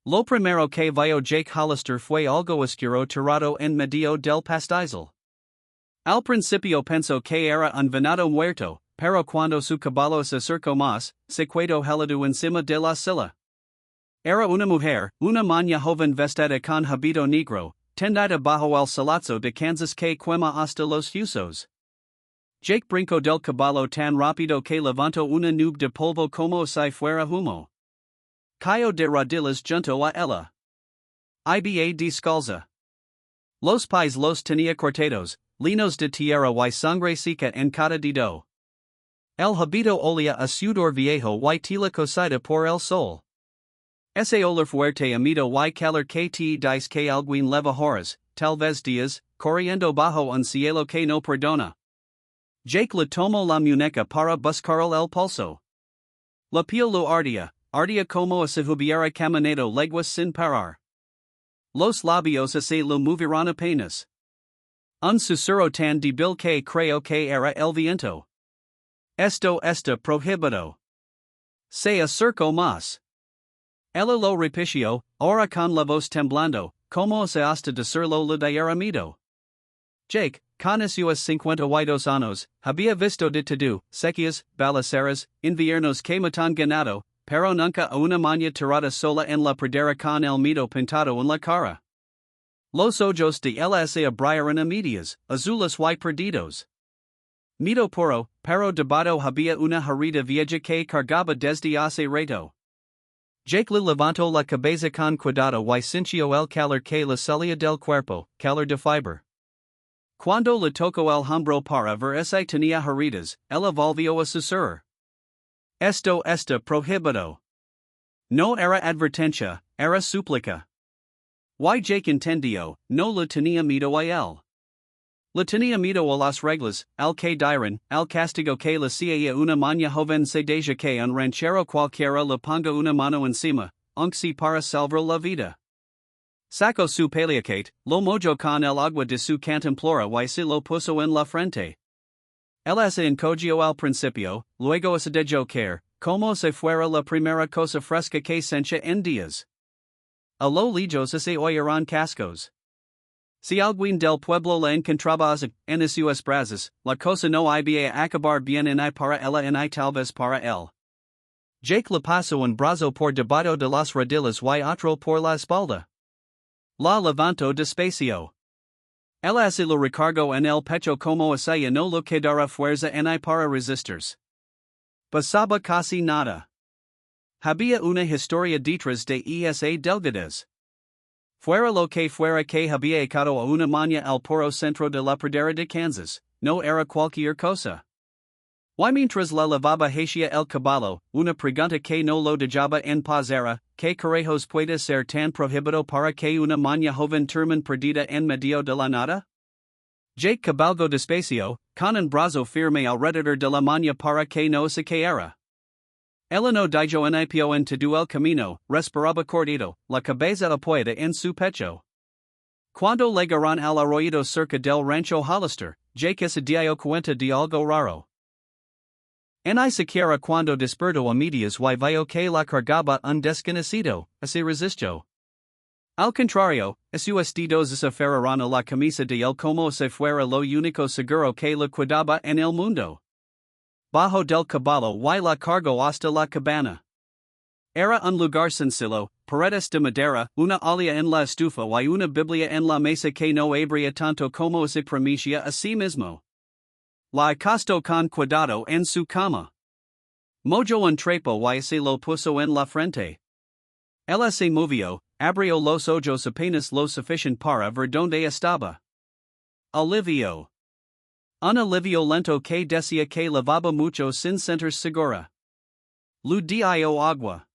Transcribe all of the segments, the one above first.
Lo primero que vio Jake Hollister fue algo oscuro tirado en medio del pastizal. Al principio pensó que era un venado muerto, pero cuando su caballo se acercó más, se quedó helado encima de la silla. Era una mujer, una maña joven vestida con habito negro, tendida bajo el salazo de Kansas que quema hasta los huesos. Jake brincó del caballo tan rápido que levantó una nube de polvo como si fuera humo. Cayó de rodillas junto a ella. Iba descalza. Los pies los tenía cortados, linos de tierra y sangre seca en cada dedo. El habito olía a sudor viejo y tela cocida por el sol. Ese olor fuerte amido y calor que te dice que alguien leva horas, tal vez días, corriendo bajo un cielo que no perdona. Jake le tomó la muñeca para buscarle el pulso. La piel lo ardía como si hubiera caminado leguas sin parar. Los labios se lo movieron apenas. Un susurró tan débil que creo que era el viento. Esto está prohibido. Se acercó más. Ella lo repitió, ahora con la voz temblando, como se hasta decirlo le diera miedo. Jake, con sus 52 años, había visto de todo, sequías, balaceras, inviernos que matan ganado, pero nunca a una maña tirada sola en la pradera con el miedo pintado en la cara. Los ojos de ella se brillaron a medias, azules y perdidos. Miedo puro, pero debajo había una herida vieja que cargaba desde hace rato. Jake le levantó la cabeza con cuidado y sintió el calor que le salía del cuerpo, calor de fiber. Cuando le tocó el hombro para ver si tenía heridas, ella volvió a susurrar. Esto está prohibido. No era advertencia, era súplica. Y Jake entendió, no le tenía miedo a él. Le tenía miedo a las reglas, al que dirán, al castigo que le hacía una maña joven se deja que un ranchero cualquiera le ponga una mano encima, aunque sea para salvar la vida. Sacó su paliacate, lo mojó con el agua de su cantimplora y se lo puso en la frente. Él se encogió al principio, luego se dejó caer, como si fuera la primera cosa fresca que sentía en días. A lo lejos se oyeron cascos. Si alguien del pueblo la encontraba en sus brazos, la cosa no iba a acabar bien ni para ella ni tal vez para él. Jake le pasó un brazo por debajo de las rodillas y otro por la espalda. La levantó despacio. Ella se lo recargó en el pecho como si no le quedara fuerza ni para resistirse. Pasaba casi nada. Había una historia detrás de esa delgadez. Fuera lo que fuera que había echado a una maña al puro centro de la pradera de Kansas, no era cualquier cosa. Y mientras la lavaba hacia el caballo, una pregunta que no lo dejaba en paz era, ¿qué carajos puede ser tan prohibido para que una maña joven termine perdida en medio de la nada? Jake cabalgó despacio, con un brazo firme alrededor de la maña para que no se cayera. Ella no dijo nipo en todo el camino, respiraba cortito, la cabeza apoyada en su pecho. Cuando llegaron al arroyo cerca del rancho Hollister, Jake se dio cuenta de algo raro. Ni siquiera cuando despertó a medias y vio que la cargaba un desconocido, se resistió. Al contrario, sus dedos se aferraron a la camisa de él como si fuera lo único seguro que le cuidaba en el mundo. Bajo del caballo y la cargó hasta la cabana. Era un lugar sencillo, paredes de madera, una olla en la estufa y una biblia en la mesa que no abría tanto como se prometía a sí mismo. La acostó con cuidado en su cama. Mojó un trapo y se lo puso en la frente. Ella se movió, abrió los ojos apenas lo suficiente para ver dónde estaba. Alivio. Un alivio lento que decía que lavaba mucho sin sentirse segura. Le dio agua.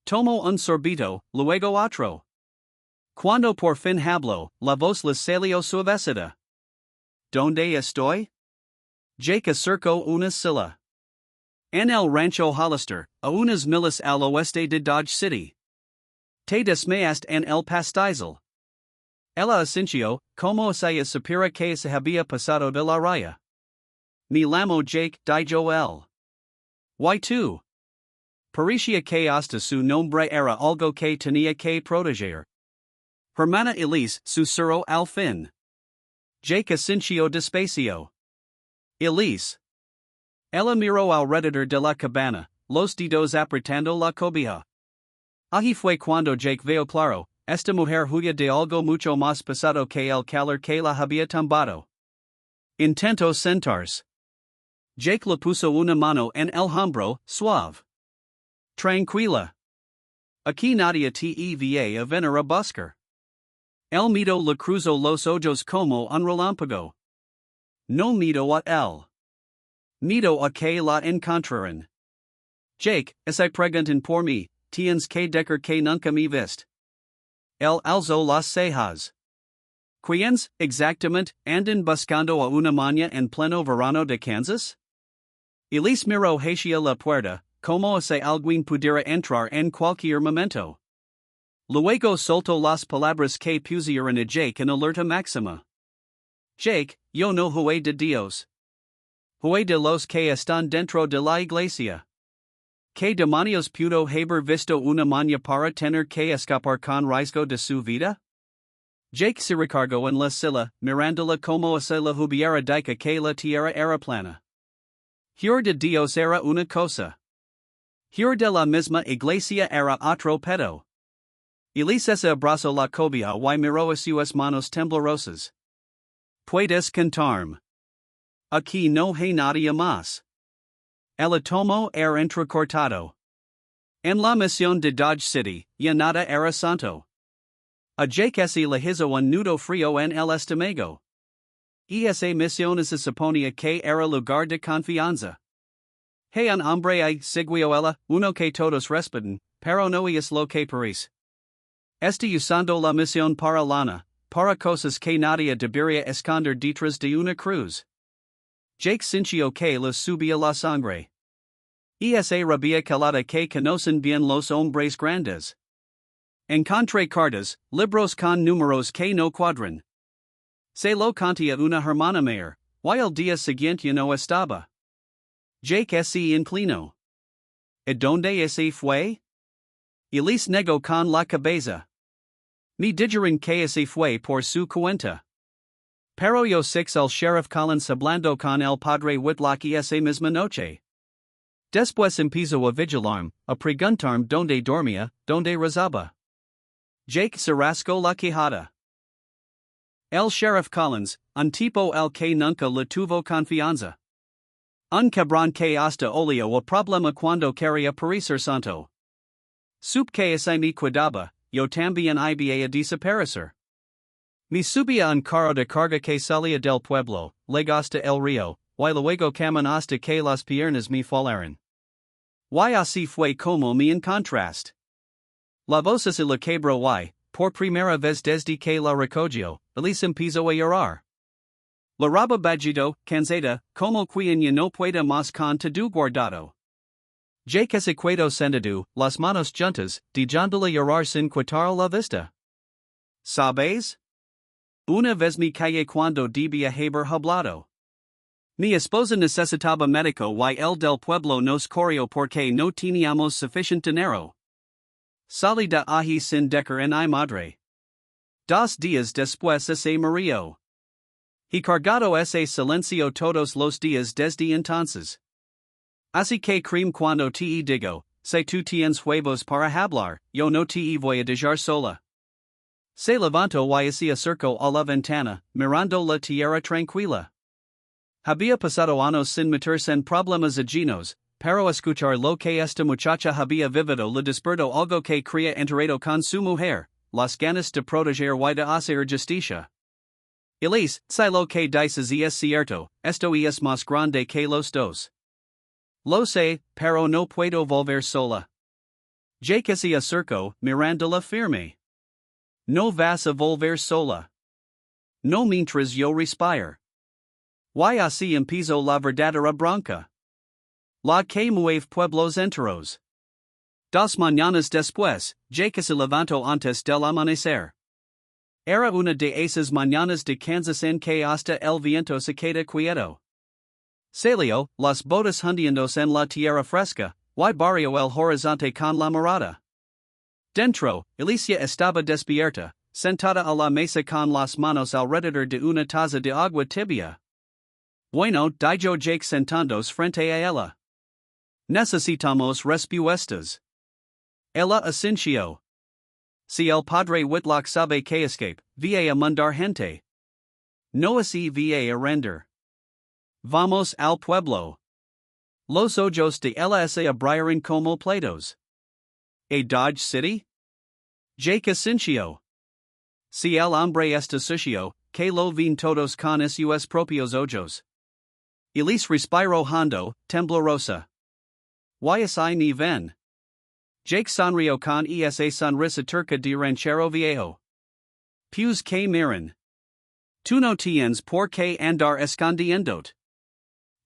Tomó un sorbito, luego otro. Cuando por fin habló, la voz le salió suavecita. ¿Dónde estoy? Jake acercó una silla. En el rancho Hollister, a unas millas al oeste de Dodge City. Te desmayaste en el pastizal. Ella asintió, como si supiera que se había pasado de la raya. Me llamo Jake, dijo él. ¿Y tú? Pericia que hasta su nombre era algo que tenía que proteger. Hermana Elise susurró al fin. Jake sintió despacio. Elise. Ella miró alrededor de la cabana, los dedos apretando la cobija. Ahí fue cuando Jake veo claro, esta mujer huya de algo mucho más pesado que el calor que la había tumbado. Intentó sentarse. Jake le puso una mano en el hombro, suave. Tranquila. Aquí nadie te va a venir a buscar. El miedo le cruzó los ojos como un relámpago. No miedo a él. Miedo a que la encontraran. Jake, si preguntan por mí, tienes que decir que nunca me viste. El alzó las cejas. ¿Quiénes, exactamente, andan buscando a una maña en pleno verano de Kansas? Elise miró hacia la puerta, como si alguien pudiera entrar en cualquier momento. Luego soltó las palabras que pusieron a Jake en alerta máxima. Jake, yo no hué de Dios. Hué de los que están dentro de la iglesia. ¿Qué demonios pudo haber visto una maña para tener que escapar con riesgo de su vida? Jake se recargó en la silla, mirándola como si la hubiera dicho que la tierra era plana. Hur de Dios era una cosa. Hur de la misma iglesia era otro pedo. Elise se abrazó la cobija y miró a sus manos temblorosas. Puedes cantarme. Aquí no hay nadie más. El atomo era entrecortado. En la misión de Dodge City, ya nada era santo. A Jake se le hizo un nudo frío en el estómago. Esa misión se suponía que era lugar de confianza. Hay un hombre y siguió ella, uno que todos respetan, pero no es lo que parece. Está usando la misión para lana, para cosas que nadie debería esconder detrás de una cruz. Jake sintió que le subía la sangre. Esa rabia calada que conocen bien los hombres grandes. Encontré cartas, libros con números que no cuadran. Se lo conté a una hermana mayor, y el día siguiente no estaba. Jake se inclinó. ¿Y dónde se fue? Elise negó con la cabeza. Me dijeron que se fue por su cuenta. Pero yo six el sheriff Collins hablando con el padre Whitlock esa misma noche. Después empezó a vigilarme, a preguntarme dónde dormía, dónde rezaba. Jake se rascó la quijada. El sheriff Collins, un tipo al que nunca le tuvo confianza. Un cabrón que hasta olía a problema cuando quería parecer santo. Sup que se me cuidaba, yo también iba a desaparecer. Me subía un carro de carga que salía del pueblo, llegó hasta el río, y luego caminó hasta que las piernas me falaron. Y así fue como me encontraste. La voz se le quebró y, por primera vez desde que la recogió, Elise empezó a llorar. La roba bajido, cansada, como quien ya no puede más con todo guardado. Jake se quedó sentado, las manos juntas, dejándole llorar sin quitar la vista. ¿Sabes? Una vez me callé cuando debía haber hablado. Mi esposa necesitaba médico y el del pueblo nos corrió porque no teníamos suficiente dinero. Salí de allí sin decir en mi madre. 2 días después se murió. He cargado ese silencio todos los días desde entonces. Así que cream cuando te digo, si tú tienes huevos para hablar, yo no te voy a dejar sola. Se levantó y se acercó a la ventana, mirando la tierra tranquila. Había pasado años sin meterse en problemas ajenos, pero escuchar lo que esta muchacha había vivido le despertó algo que creía enterado con su mujer, las ganas de proteger y de hacer justicia. Elise, si lo que dices es cierto, esto es más grande que los dos. Lo sé, pero no puedo volver sola. Jake se acercó, mirándola firme. No vas a volver sola. No mientras yo respire. Y así empezó la verdadera bronca. La que mueve pueblos enteros. 2 mañanas después, Jake se levantó antes del amanecer. Era una de esas mañanas de Kansas en que hasta el viento se queda quieto. Salió, las botas hundiéndose en la tierra fresca, y barrio el horizonte con la mirada. Dentro, Alicia estaba despierta, sentada a la mesa con las manos alrededor de una taza de agua tibia. Bueno, dijo Jake sentándose frente a ella. Necesitamos respuestas. Ella asintió. Si el padre Whitlock sabe que escape, va a mandar gente. No así va a render. Vamos al pueblo. Los ojos de ella se abrieron como platos. A Dodge City? Jake asintió. Si el hombre está sucio, que lo ven todos con sus propios ojos. Elise respiró hondo, temblorosa. Y así ni ven. Jake sonrió con esa sonrisa turca de ranchero viejo. Pues que miran. Tú no tienes por qué andar escondiéndote.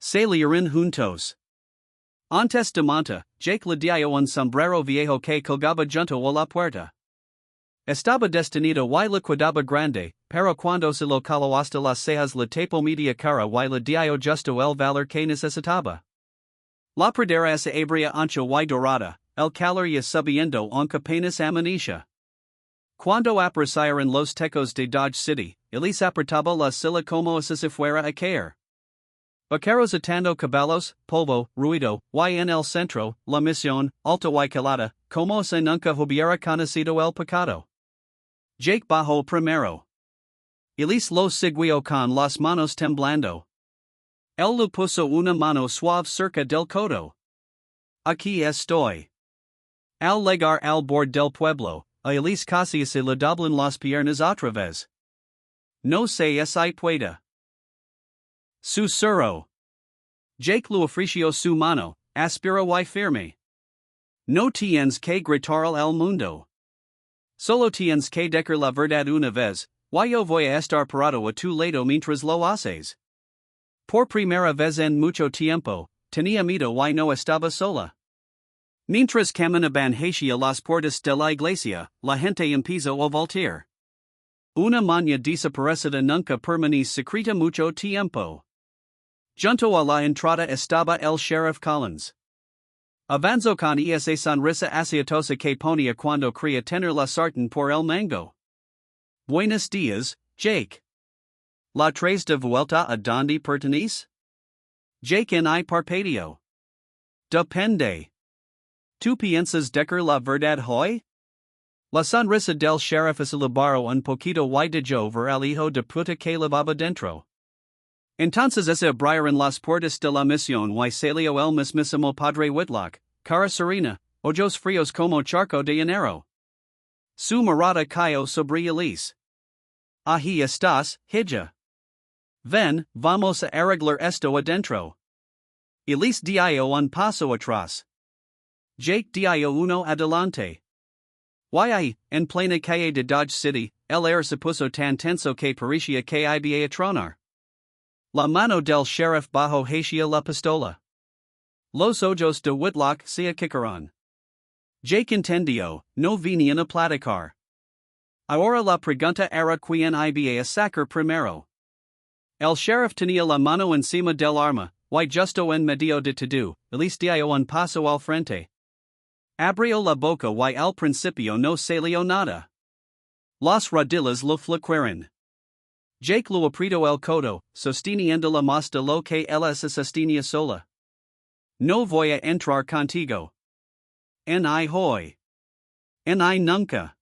Salieron juntos. Antes de monta, Jake le dio un sombrero viejo que colgaba junto a la puerta. Estaba destinado y le quedaba grande, pero cuando se lo caló hasta las cejas le tapó media cara y le dio justo el valor que necesitaba. La pradera esa ebria ancha y dorada, el calor ya subiendo aunque apenas amanecía. Cuando aparecieron los tecos de Dodge City, Elise apretaba la silla como si se fuera a caer. Vaqueros atando caballos, polvo, ruido, y en el centro, la misión, alta y calada, como si nunca hubiera conocido el pecado. Jake bajó primero. Elise lo siguió con las manos temblando. Él le puso una mano suave cerca del codo. Aquí estoy. Al llegar al borde del pueblo, a Elise casi se le doblan las piernas otra vez. No sé si pueda. Susurró. Jake le ofreció su mano, áspera y firme. No tienes que gritar al mundo. Solo tienes que decir la verdad una vez, y yo voy a estar parado a tu lado mientras lo haces. Por primera vez en mucho tiempo, tenía miedo y no estaba sola. Mientras caminaban hacia las puertas de la iglesia, la gente empezó a voltear. Una maña desaparecida nunca permanece secreta mucho tiempo. Junto a la entrada estaba el sheriff Collins. Avanzó con esa sonrisa asiatosa que ponía cuando quería tener la sartén por el mango. Buenos días, Jake. ¿La traes de vuelta a donde pertenece? Jake en I parpadeó. Depende. ¿Tú piensas decir la verdad hoy? La sonrisa del sheriff se le barró un poquito y dejó ver al hijo de puta que levaba dentro. Entonces se abrieron las puertas de la misión y salió el mismísimo padre Whitlock, cara serena, ojos fríos como charco de enero. Su mirada cayó sobre Elise. Ahí estás, hija. Ven, vamos a arreglar esto adentro. Elise dio un paso atrás. Jake dio uno adelante. Y en plena calle de Dodge City, el aire se puso tan tenso que parecía que iba a tronar. La mano del sheriff bajo hacia la pistola. Los ojos de Whitlock se achicaron. Jake entendió, no venían a platicar. Ahora la pregunta era quién iba a sacar primero. El sheriff tenía la mano encima del arma, y justo en medio de todo, Elise dio un paso al frente. Abrió la boca y al principio no salió nada. Las rodillas lo flaquearon. Jake lo apretó el codo, sosteniéndola más de lo que ella se sostenía sola. No voy a entrar contigo. Ni hoy. Ni nunca.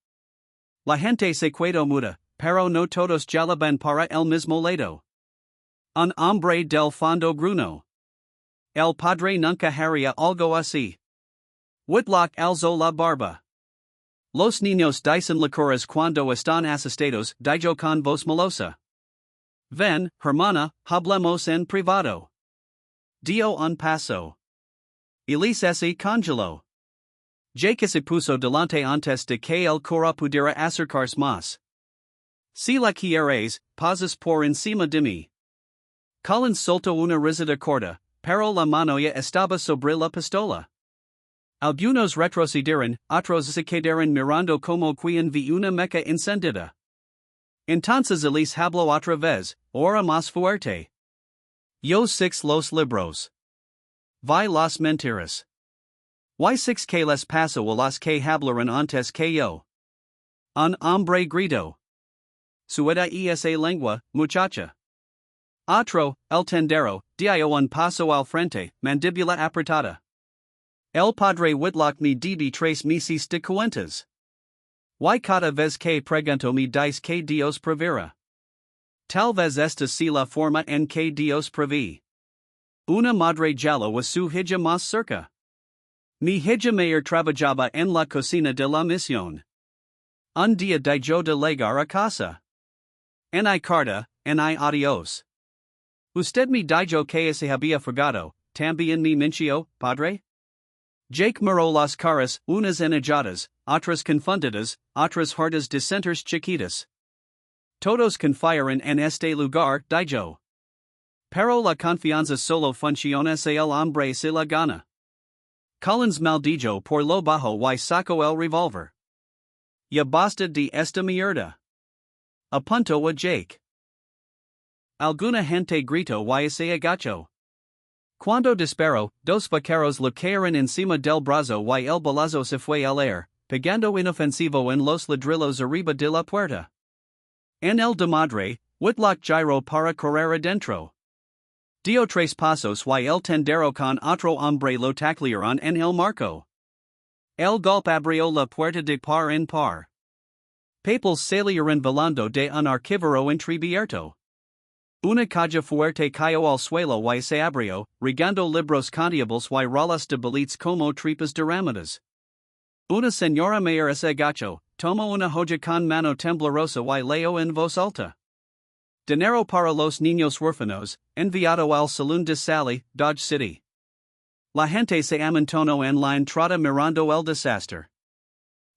La gente se quedó muda, pero no todos jalaban para el mismo lado. Un hombre del fondo gruñó. El padre nunca haría algo así. Whitlock alzó la barba. Los niños dicen locuras cuando están asustados, dijo con voz melosa. Ven, hermana, hablemos en privado. Dio un paso. Elise se congeló. Jake se puso delante antes de que el cura pudiera acercarse más. Si la quieres, pasas por encima de mí. Collins soltó una risita corta, pero la mano ya estaba sobre la pistola. Algunos retrocedieron, otros se quedaron mirando como quien ve una mecha encendida. Entonces Elise habló otra vez, ahora más fuerte. Yo six los libros. Vi las mentiras. Y6 les paso a las que hablaron antes que yo. Un hombre gritó. Sueda esa lengua, muchacha. Otro, el tendero, dio un paso al frente, mandíbula apretada. El padre Whitlock me debe tres meses de cuentas. Y cada vez que pregunto me dice que Dios proveerá. Tal vez esta sea la forma en que Dios provee. Una madre jalo a su hija más cerca. Mi hija mayor trabajaba en la cocina de la misión. Un día dijo de llegar a casa. En carta, en adiós. Usted me dijo que se había fregado, también me mintió, padre? Jake miró las caras, unas enojadas, otras confundidas, otras hartas de centers chiquitas. Todos confiaron en este lugar, dijo. Pero la confianza solo funciona si el hombre se la gana. Collins maldijo por lo bajo y sacó el revólver. Ya basta de esta mierda. Apuntó a Jake. Alguna gente gritó y se agachó. Cuando disparó, dos vaqueros le cayeron encima del brazo y el balazo se fue al aire, pegando inofensivo en los ladrillos arriba de la puerta. En el de madre, Whitlock giró para correr adentro. Dio tres pasos y el tendero con otro hombre lo taclearon en el marco. El golpe abrió la puerta de par en par. Papels salieron volando de un archivero entreabierto. Una caja fuerte cayó al suelo y se abrió, regando libros contables y rolas de billetes como tripas derramadas. Una señora mayor se agachó, tomó una hoja con mano temblorosa y leyó en voz alta. Dinero para los niños huérfanos, enviado al Salón de Sally, Dodge City. La gente se amontonó en la entrada mirando el desastre.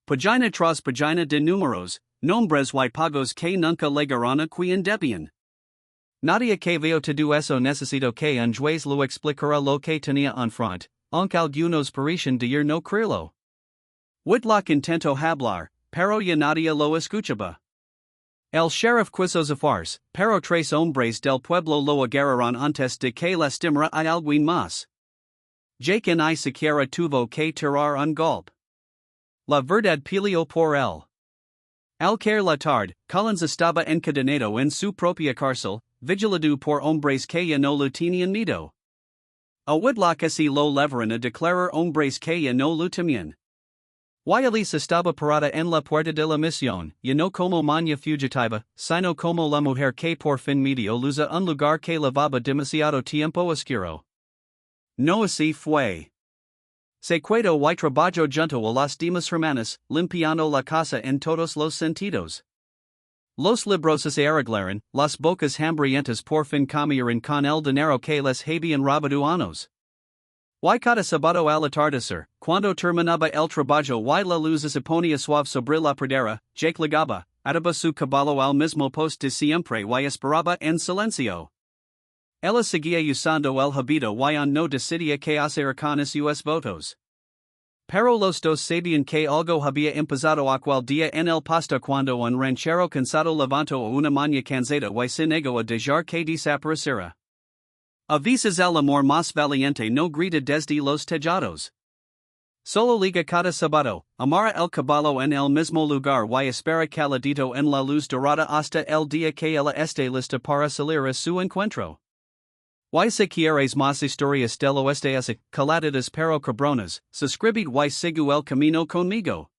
Pagina tras pagina de números, nombres y pagos que nunca llegaron a quien debían. Nadie que veo todo eso necesito que un juez lo explicara lo que tenía en front, aunque algunos parecen de no creerlo. Whitlock intentó hablar, pero ya nadie lo escuchaba. El sheriff quiso zafars, pero tres hombres del pueblo lo agarraron antes de que lastimara a alguien más. Jake ni siquiera tuvo que tirar un golpe. La verdad peleó por él. Al caer la tarde, Collins estaba encadenado en su propia cárcel, vigilado por hombres que ya no lo tenían miedo. A Whitlock así lo levaron a declarar hombres que ya no lo temían. Y Elise estaba parada en la puerta de la misión, ya no como maña fugitiva, sino como la mujer que por fin medio luza un lugar que llevaba demasiado tiempo oscuro. No así fue. Se quedó y trabajó junto a las demás hermanas, limpiando la casa en todos los sentidos. Los libros se arreglaron, las bocas hambrientas por fin comieron con el dinero que les habían robado años. Y cada sábado al atardecer, cuando terminaba el trabajo y la luz se ponía suave sobre la pradera, Jake llegaba, ataba su caballo al mismo poste de siempre y esperaba en silencio. Ella seguía usando el hábito y no decidía qué hacer con sus votos. Pero los dos sabían que algo había empezado aquel día en el pasto cuando un ranchero cansado levantó a una maña cansada y se negó a dejar que desapareciera. A veces el amor más valiente no grita desde los tejados. Solo liga cada sábado, amarra el caballo en el mismo lugar y espera caladito en la luz dorada hasta el día que ella esté lista para salir a su encuentro. Y si quieres más historias del oeste así, caladitas pero cabronas, suscribid y sigue el camino conmigo.